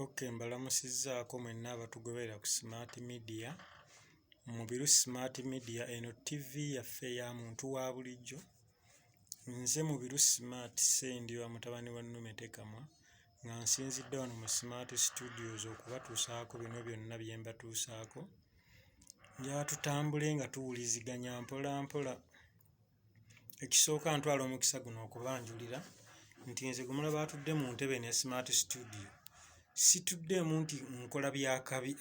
Okay, mbalamusizzaako mwenna abatugoberera ku Smart Media. Mubiru Smart Media eno TV yaffe ya muntu wa bulijjo. Nze Mubiru Smart Ssendiwa mutabani wa Nnume Tekamwa nga nsinzidde wano mu Smart Studios okubatuusaako bino byonna bye mbatuusaako. Njagala tutambule nga tuwuliziganya mpola mpola. Ekisooka ntwala omukisa guno okubanjulira nti nze gumulaba atudde mu ntebe ne Smart Studio. Situddemu nti nkola byakabi,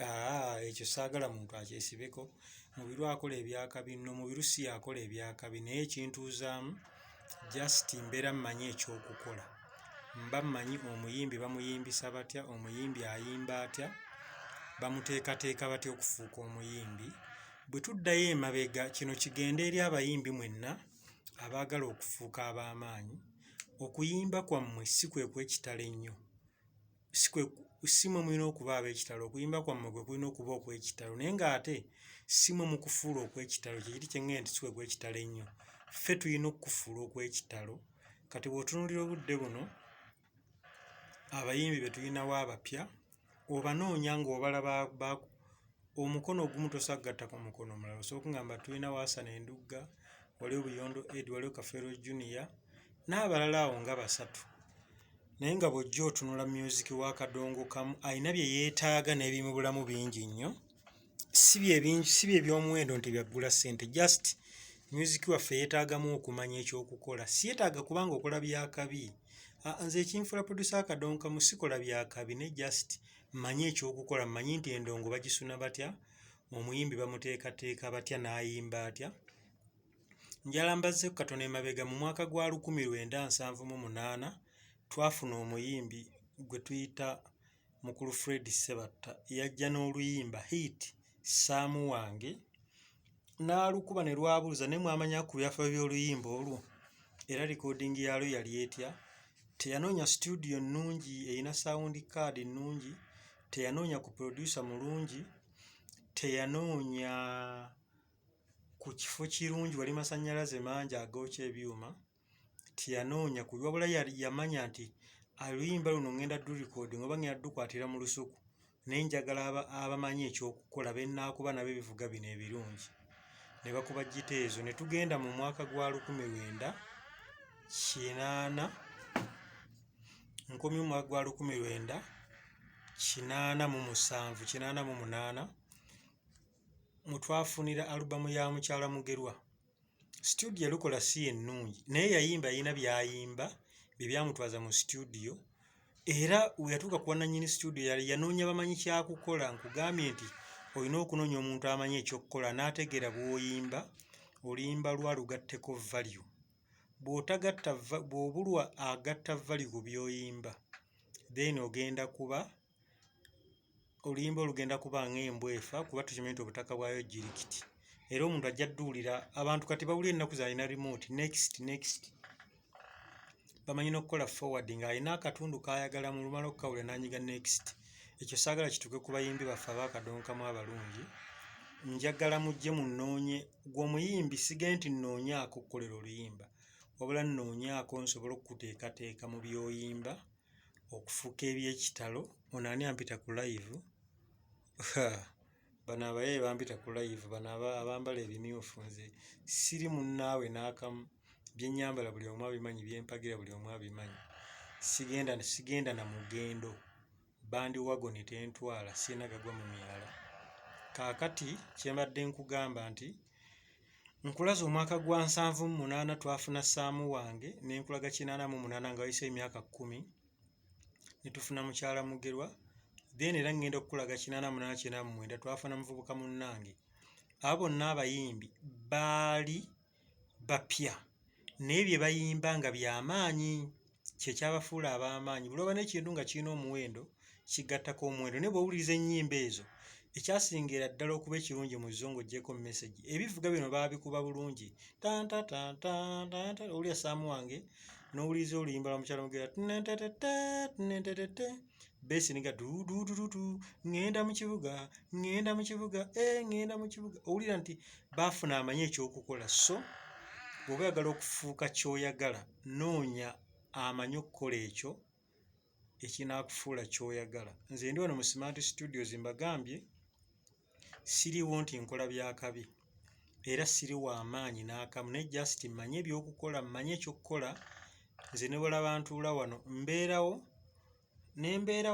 ekyo saagala muntu akyesibeko. Mubiru akola ebyakabi nno, Mubiru si akola ebyakabi naye ekintuuzaamu just mbeera mmanyi ekyokukola. Mba mmanyi omuyimbi bamuyimbisa batya, omuyimbi ayimba atya, bamuteekateeka batya okufuuka omuyimbi. Bwe tuddayo emabega, kino kigende eri abayimbi mwenna abaagala okufuuka ab'amaanyi. Okuyimba kwammwe si kwe kw'ekitalo ennyo. Si mwe mulina okuba ab'ekitalo, okuyimba kwammwe kwe kulina okuba okw'ekitalo, naye ng'ate si mwe mukufuula okw'ekitalo, kye kiti kye ngenda nti si kwe kw'ekitalo ennyo. Ffe tulina okufuula okw'ekitalo. Kati bw'otunuulira obudde buno, abayimbi be tulinawo abapya, obanoonya ng'obalaba omukono ogumu tosagatta ku mukono omulala. Osooka ngamba tulina Waasana Endugga, waliwo Buyondo Ed, waliwo Kafeero Junior n'abalala awo nga basatu. Naye nga bw'ojja otunula music wa kadongo kamu alina bye yeetaaga n'ebimubulamu bingi nnyo. Si bye by'omuwendo nti byaggula ssente, just music waffe yeetaagamu okumanya ekyokukola. Si yeetaaga kubanga okola byakabi. Nze ekinfuula producer akadongo kamu sikola byakabi, ne just mmanyi ekyokukola, mmanyi nti endongo bagisuna batya, omuyimbi bamuteekateeka batya n'ayimba atya. Njala mbazze ku katono emabega mu mwaka gwa 1978 twafuna omuyimbi gwe tuyita Mukulu Fred Ssebatta, yajja n'oluyimba hit Ssaamu wange, n'alukuba ne lwabuuza ne mwamanya ku byafa by'oluyimba olwo, era recording yalwo yali etya. Teyanoonya studio nnungi erina sound card nnungi, teyanoonya ku producer mulungi, teyanoonya ku kifo kirungi wali masannyalaze mangi agookya ebyuma, teyanoonya ku wabula yamanya nti oluyimba luno ngenda recording oba ngenda dukwatira mu lusuku, naye njagala abamanyi ekyokukola bennaakuba nabo ebivuga bino ebirungi. Ne bakuba gita ezo, ne tugenda mu mwaka gwa 1980, nkomye mu mwaka gwa 1987 mwe twafunira alubamu ya Mukyala Mugerwa. Studio yalukola si ennungi, naye yayimba yina byayimba bye byamutwaza mu studio, era we yatuuka ku wannannyini studio yanoonya bamanyi kyakukola. Nkugambye nti olina okunoonya omuntu amanyi ekyokukola n'ategeera bw'oyimba, oluyimba lwa lugatteko value. Bw'obulwa agatta value ku by'oyimba, then ogenda kuba oluyimba olugenda kuba ng'embwefa, kuba tukimanyi nti obutaka bwayo jirikiti. Era omuntu ajja dduulira, abantu kati bawulira ennaku z'alina remote, next. Bamanyi n'okukola forward ng'alina akatundu k'ayagala mu lumala okukawula n'anyiga next. Ekyo saagala kituuke ku bayimbi baffe ab'akadongo kamu abalungi. Njagala mujje munnoonye, gwe omuyimbi sigende nti nnoonyaako okukolera oluyimba, wabula nnoonyaako nsobole okukuteekateeka mu by'oyimba okufuuka eby'ekitalo. Ono ani ampita ku live? Bano abayaye bampita ku live, bano abambala ebimyufu. Nze siri munnaawe n'akamu, bye nnyambala buli omu abimanyi, bye mpagira buli omu abimanyi. Sigenda na mugendo, bandi wagoni tentwala, sirina gagwa mu myala. Kaakati kye mbadde nkugamba nti nkulaza omwaka gwa 78 twafuna Ssaamu wange, ne nkulaga 88 nga wayise emyaka 10 ne tufuna Mukyala Mugerwa, then era ngenda okukulaga 88-89 twafuna Muvubuka munnange. Abo bonna abayimbi baali bapya, naye bye bayimba nga by'amaanyi, kye kyabafuula ab'amaanyi. Buli oba n'ekintu nga kirina omuwendo kigattako omuwendo, naye bw'owuliriza ennyimba ezo, ekyasingira ddala okuba ekirungi mu zo ng'oggyeko message, ebivuga bino baabikuba bulungi. Owulira Ssaamu wange n'owuliriza oluyimba lwa Mukyala Mugerwa, besi niga dudududu, ngenda mu kibuga, ngenda mu kibuga. Owulira nti baafuna amanyi ekyokukola. So bw'oba oyagala okufuuka ky'oyagala, noonya amanyi okukola ekyo ekinaakufuula ky'oyagala. Nze ndi wano mu Smart Studios mbagambye siriwo nti nkola byakabi era siri w'amaanyi n'akamu, naye just mmanye eby'okukola, mmanye ekyokukola. Nze ne bw'olaba ntuula wano mbeerawo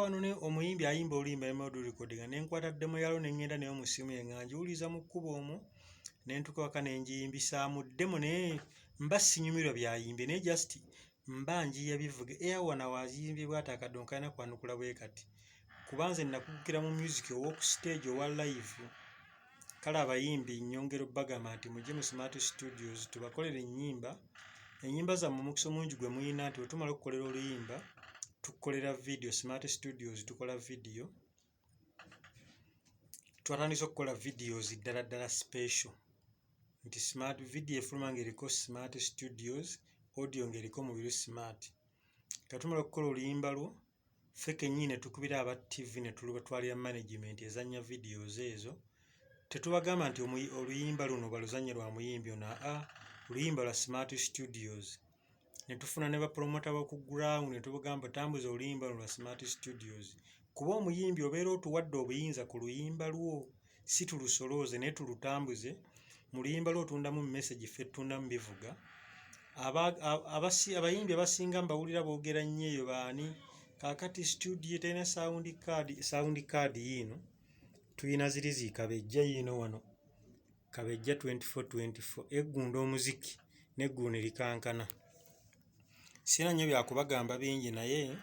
ne omuyimbi ayimba oluyimba ne audio recording ne nkwata ddemo yalo ne ngenda nayo mu ssimu ye nga ngiwuliza mu kkubo omwo ne ntuuka waka ne ngiyimbisaamu ddemo, naye mba sinyumirwa byayimbye naye just mba njiya bivuge eyawana waziyimbye ati akadongo kalina kwanukula bwe kati, kuba nze nakugukira mu music ow'oku stage owa live. Kale abayimbi nnyongera obbagamba nti mujje mu Smart Studios tubakolere ennyimba zammwe omukisa omungi gwe muyina nti bwe tumala okukolera oluyimba tukukolera video. Smart Studios tukola video, twatandise okukola videos ddala special nti smart video efuluma ng'eriko Smart Studios, audio ng'eriko mubiru smart. Katumala okukola oluyimba lwo ffe kennyini ne tukubira aba TV ne tulubatwalira management ezannya videos ezo. Tetubagamba nti oluyimba luno baluzannye lwa muyimbi ono, oluyimba lwa Smart Studios. Ne tufuna ne bapromota b'oku ground ne tubagamba tambuza oluyimba lwa Smart Studios, kuba omuyimbi obeera otuwadde obuyinza ku luyimba lwo, si tulusolooze naye tulutambuze. Mu luyimba lwo otundamu message, ffe tutundamu bivuga. Abayimbi abasinga mbawulira boogera nnyo eyo baani, kaakati studio terina sound card yiino tuyina ziri Kabejja yiino wano, Kabejja 2424 eggunda omuziki neggulu ne likankana. Sina nnyo byakubagamba bingi, naye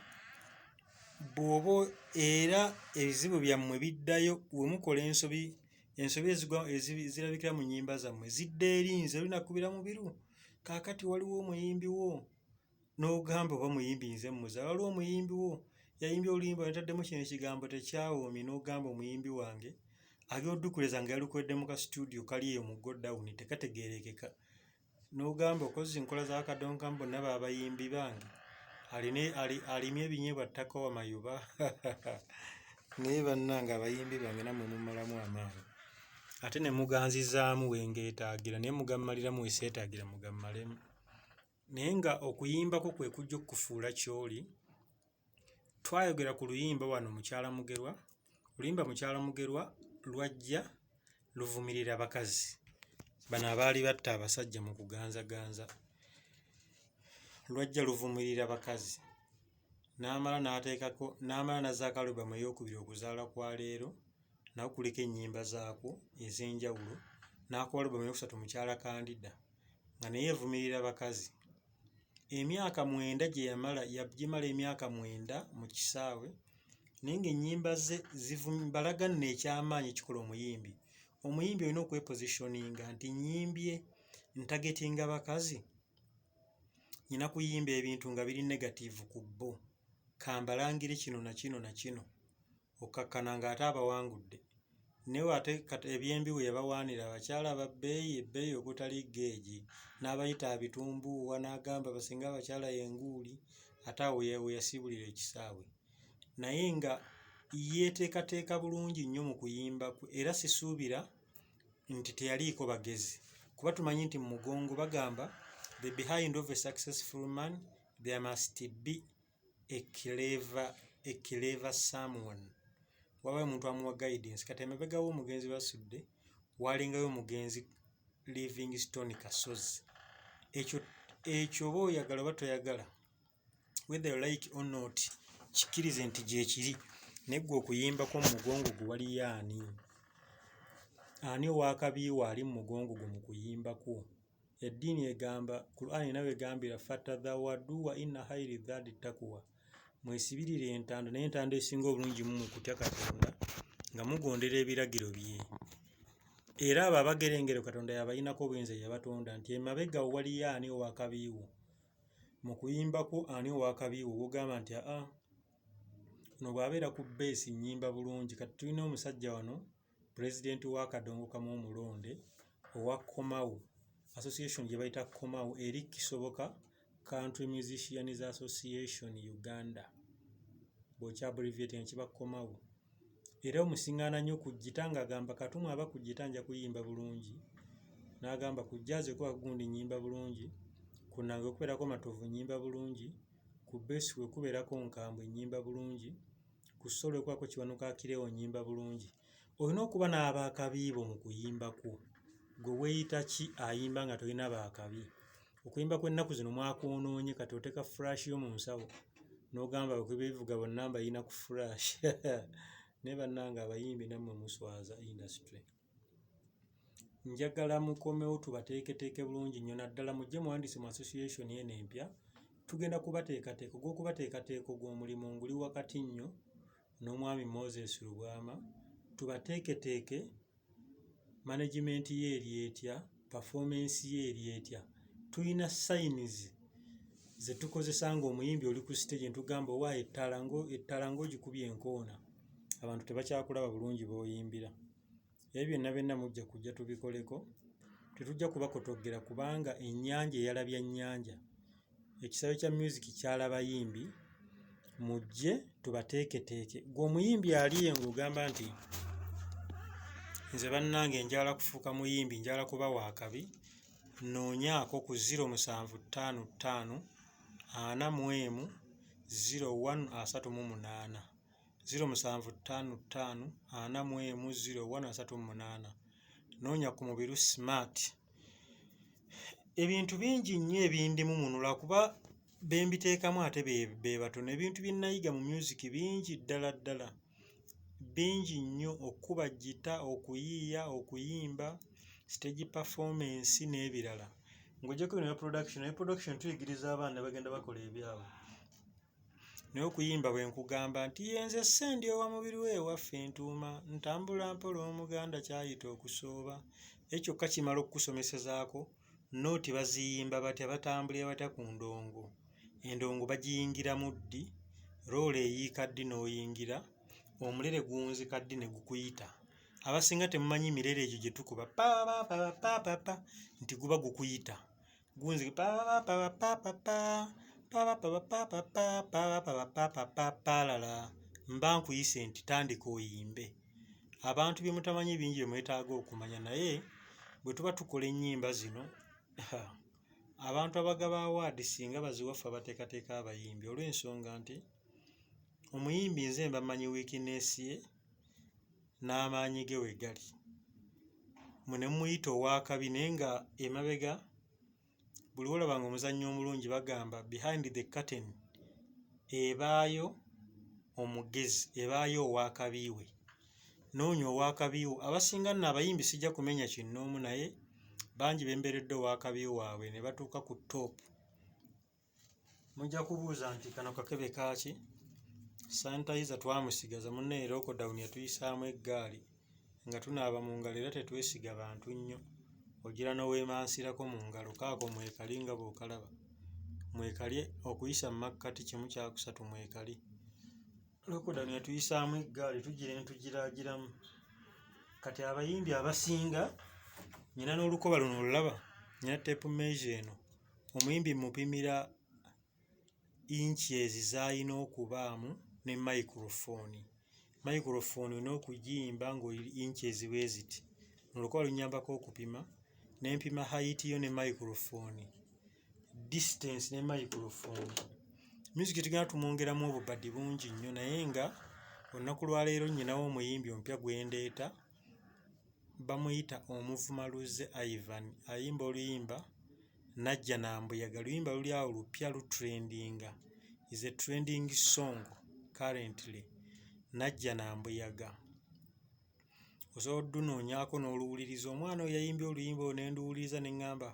bw'oba era ebizibu byammwe biddayo we mukola ensobi ezirabikira mu nnyimba zammwe zidda eri nze lunakubira mu biru. Kaakati waliwo omuyimbi wo n'ogamba oba muyimbi nze mmuza, waliwo omuyimbi wo yayimbye oluyimba netaddemu kino ekigambo tekyawoomi, n'ogamba omuyimbi wange abyoddukuleza nga yalukwedde mu ka studio kali eyo mu godawuni tekategeerekeka, n'ogamba okozi nkola z'akadonka bonna b'abayimbi bange alimye ebinyeebwa ttaka wa mayuba naye bannange abayimbi bange nammwe mumalamu amaanyi ate ne muganzizaamu wengeetaagira naye mugammaliramu weseetaagira mugammalemu. Naye nga okuyimbako kwe kujja okukufuula ky'oli. Twayogera ku luyimba wano Mukyala Mugerwa. Oluyimba Mukyala Mugerwa lwajja luvumirira bakazi bano abaali batta abasajja mu kuganzaganza. Lwajja luvumirira bakazi n'amala n'azzaako alubamu ey'okubiri okuzaala kwa leero, nawe kuliko ennyimba zaakwo ez'enjawulo, n'akola alubamu ey'okusatu Mukyala Kandida nga naye evumirira bakazi. Emyaka 9 gye yamala yagimala emyaka 9 mu kisaawe, naye ng'ennyimba ze balaga nno ekyamaanyi ekikola omuyimbi. Omuyimbi olina okwepositioninga nti nnyimbye ntagetinga bakazi, nina kuyimba ebintu nga biri negative ku bo, kambalangire kino na kino na kino, okakkana ng'ate abawangudde. Naye ate ebyembi we yabawaanira abakyala ba ebbeeyi okutali geegi, n'abayita abitumbuuwa, n'agamba basinga abakyala yenguuli, ate awo we yasibulira ekisaawe. Naye nga yeeteekateeka bulungi nnyo mu kuyimba kwe, era sisuubira nti teyaliiko bagezi, kuba tumanyi nti mu mugongo bagamba the behind of a successful man there must be a clever someone. Wabayo omuntu amuwa guidance. Kati emabega w'omugenzi basudde walingayo omugenzi Livingstone Kasozi. Ekyo oba oyagala oba toyagala, whether you like or not, kikkirize nti gye kiri. Naye ggwe okuyimbako mu mugongo gwe waliyo ani owakabiiwa ali mu mugongo gwe mu kuyimbako? Eddiini egamba, Qur'ani nawe egambira fatadhawadu wa inna khayri dhadi taqwa, mwesibirire entando, naye entando esinga obulungi mu kutya Katonda nga mugondera ebiragiro bye. Era abo abagerengero Katonda yabayinako obuyinza yabatonda nti emabega waliyo ani owakabiiwo. Mu kuyimbako ani owakabiiwo ogamba nti no bw'abeera ku bbeesi nnyimba bulungi. Kati tulina omusajja wano pulezidenti wa Kadongo Kamu Omulonde owa Komawo association gye bayita Komawo, eri Kisoboka Country Musicians Association Uganda, bw'okyabbreviate kiba Komawo. Era omusiŋŋaana nnyo ku gita ng'agamba Katumwa aba ku gita nja kuyimba bulungi, n'agamba ku jazz kuba gundi nnyimba bulungi, ku nnanga okubeerako matovu nnyimba bulungi, ku besi we kubeerako nkambwe nnyimba bulungi, ku solo kwako kiwanuka akireewo nnyimba bulungi. Olina okuba n'abaakabiibo mu kuyimba kwo. Gwe weeyita ki ayimba nga tolina baakabi? Okuyimba kw'ennaku zino mwakwonoonye, kati oteeka flash yo mu nsawo n'ogamba bebivuga bonna mbayina ku flash. Ne bannange abayimbi nammwe muswaza industry. Njagala mukomewo tubateeketeeke bulungi nnyo, naddala mujje muwandiise mu association eno empya. Tugenda kubateekateeka, ogw'okubateekateeka ogw'omulimu nguli wakati nnyo n'omwami Moses Lubwama. Tubateeketeeke, management ye eri etya, performance ye eri etya. Tuyina signs ze tukozesa ng'omuyimbi oli ku stage ntugamba owa ettala ng'ogikubye enkoona. Abantu tebakyakulaba bulungi bw'oyimbira. Ebyo byonna mujja kujja tubikoleko. Tetujja kubakotoggera kubanga ennyanja eyalabya nnyanja. Ekisaawe kya music kyalaba yimbi. Mujje tubateeketeeke. Gwe omuyimbi aliye ng'ogamba nti nze bannange njala kufuuka muyimbi, njala kuba waakabi, noonyaako ku 0755 41 0138. 0755 41 0138. Noonya ku mubiru smart. Ebintu bingi nnyo ebindimu munula kuba bembiteekamu ate be batono. Ebintu bye nayiga mu music bingi ddala. Bingi nnyo: okukuba gita, okuyiiya, okuyimba, stage performance n'ebirala. Ng'ojjako ne production tuyigiriza abaana bagenda bakola ebyabwe. Naye okuyimba bwe nkugamba nti yenze ssendi owa mubiri we ewaffe Ntuuma, ntambula mpola omuganda kyayita okusooba. Ekyo kyokka kimala okukusomesezaako nooti baziyimba batya, batambulira batya ku ndongo. Endongo bagiyingiramu ddi, roolo eyiika ddi n'oyingira, omulere guwunzika ddi ne gukuyita. Abasinga temumanyi mirere egyo gye tukuba pa nti guba gukuyita. Guwunzika pa mba nkuyise nti tandika oyimbe. Abantu bye mutamanyi bingi bye mwetaaga okumanya, naye bwe tuba tukola ennyimba zino abantu abagaba awaadi singa baziwaffe abateekateeka abayimbi, olw'ensonga nti omuyimbi nze mbamanyi weakness ye n'amaanyi ge we gali. Mwe ne muyita owaakabi naye nga emabega buli wolabanga omuzannyo omulungi bagamba behind the curtain ebaayo omugezi, ebaayo owaakabiwe. Noonya owaakabiwo. Abasinga nno abayimbi sijja kumenya kinnoomu, naye bangi bemberedde owaakabiwo waabwe ne batuuka ku top. Mujja kubuuza nti kano kakebe kaaki? Sanitayiza twamusigaza, munne lockdown yatuyisaamu eggaali nga tunaaba mu ngalo era tetwesiga bantu nnyo. Ogira n'oweemaansirako mu ngalo, kaako mwekali nga bw'okalaba. Mwekali okuyisa mu makkati kimu kyakusatu mwekali. Lockdown yatuyisaamu eggaali tugira ne tugiraagiramu. Kati abayimbi abasinga, nnyina n'olukoba luno olulaba, nnyina tape measure eno. Omuyimbi mupimira inches z'alina okubaamu ne microphone. Microphone olina okugiyimba ng'oli inches bwe ziti. Olukoba lunnyambako okupima, ne mpima height yo ne microphone, distance ne microphone. Music tugenda tumwongeramu obubadi bungi nnyo, naye nga olunaku lwa leero nnyinawo omuyimbi omupya gwe ndeeta, bamuyita Omuvumaluze Ivan. Ayimba oluyimba Najja na Mbuyaga. Luyimba luli awo lupya, lutrendinga. Is a trending song currently. Najja na Mbuyaga. Osobola oddunoonyaako n'oluwuliriza. Omwana oyo yayimbye oluyimba olwo ne nduwuliriza ne ŋŋamba